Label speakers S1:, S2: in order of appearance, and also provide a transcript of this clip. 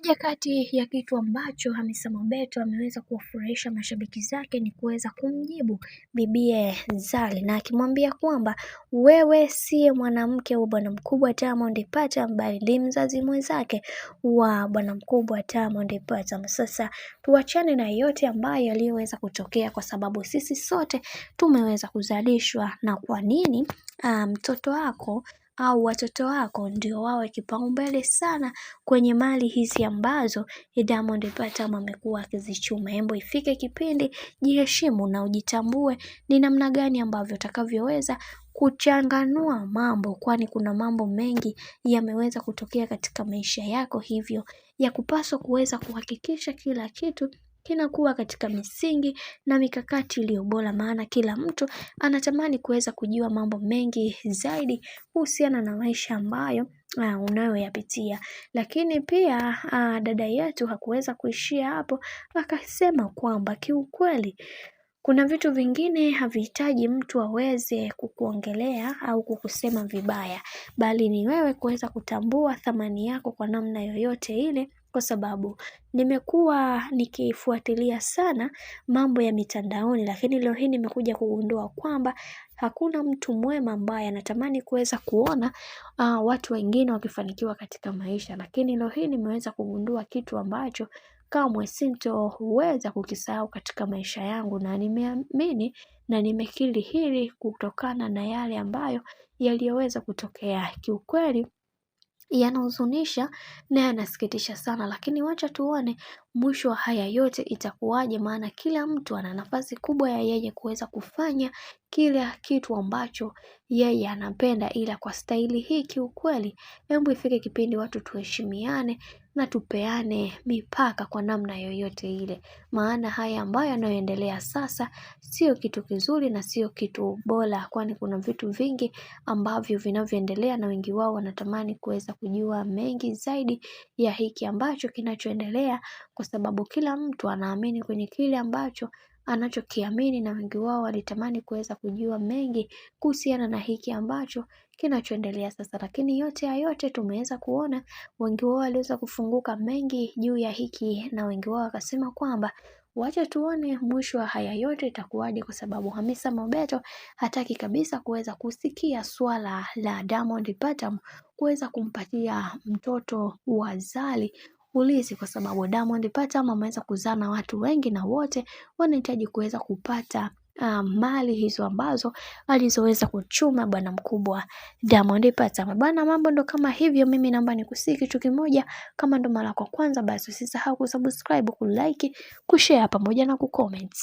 S1: Moja kati ya kitu ambacho Hamisa Mobeto ameweza kuwafurahisha mashabiki zake ni kuweza kumjibu bibie Zari, na akimwambia kwamba wewe siye mwanamke wa bwana mkubwa Diamond Platnumz bali ni mzazi mwenzake wa bwana mkubwa Diamond Platnumz. Sasa tuachane na yote ambayo yaliyoweza kutokea, kwa sababu sisi sote tumeweza kuzalishwa, na kwa nini mtoto wako au watoto wako ndio wawe kipaumbele sana kwenye mali hizi ambazo Diamond Platnumz amekuwa akizichuma. Hembo ifike kipindi jiheshimu na ujitambue ni namna gani ambavyo utakavyoweza kuchanganua mambo, kwani kuna mambo mengi yameweza kutokea katika maisha yako, hivyo ya kupaswa kuweza kuhakikisha kila kitu kinakuwa katika misingi na mikakati iliyo bora, maana kila mtu anatamani kuweza kujua mambo mengi zaidi kuhusiana na maisha ambayo unayoyapitia. Lakini pia dada yetu hakuweza kuishia hapo, akasema kwamba kiukweli kuna vitu vingine havihitaji mtu aweze kukuongelea au kukusema vibaya, bali ni wewe kuweza kutambua thamani yako kwa namna yoyote ile, kwa sababu nimekuwa nikifuatilia sana mambo ya mitandaoni, lakini leo hii nimekuja kugundua kwamba hakuna mtu mwema ambaye anatamani kuweza kuona watu wengine wakifanikiwa katika maisha. Lakini leo hii nimeweza kugundua kitu ambacho kamwe sitoweza kukisahau katika maisha yangu, na nimeamini na nimekiri hili kutokana na yale ambayo yaliyoweza kutokea. Kiukweli yanahuzunisha na yanasikitisha sana, lakini wacha tuone mwisho wa haya yote itakuwaje, maana kila mtu ana nafasi kubwa ya yeye kuweza kufanya kila kitu ambacho yeye anapenda, ila kwa staili hii kiukweli, hebu ifike kipindi watu tuheshimiane na tupeane mipaka kwa namna yoyote ile, maana haya ambayo yanayoendelea sasa sio kitu kizuri na sio kitu bora, kwani kuna vitu vingi ambavyo vinavyoendelea na wengi wao wanatamani kuweza kujua mengi zaidi ya hiki ambacho kinachoendelea, kwa sababu kila mtu anaamini kwenye kile ambacho anachokiamini, na wengi wao walitamani kuweza kujua mengi kuhusiana na hiki ambacho kinachoendelea sasa. Lakini yote ya yote tumeweza kuona wengi wao waliweza kufunguka mengi juu ya hiki, na wengi wao wakasema kwamba wacha tuone mwisho wa haya yote itakuwaje, kwa sababu Hamisa Mobeto hataki kabisa kuweza kusikia swala la Diamond Platnumz kuweza kumpatia mtoto wa Zari ulisi, kwa sababu Diamond Platnumz ameweza kuzaa na watu wengi na wote wanahitaji kuweza kupata mali hizo ambazo alizoweza kuchuma bwana mkubwa Diamond Platnumz. Bwana, mambo ndo kama hivyo. Mimi naomba nikusii kitu kimoja, kama ndo mara kwa kwanza basi usisahau kusubscribe, kulike, kushare pamoja na kucomment.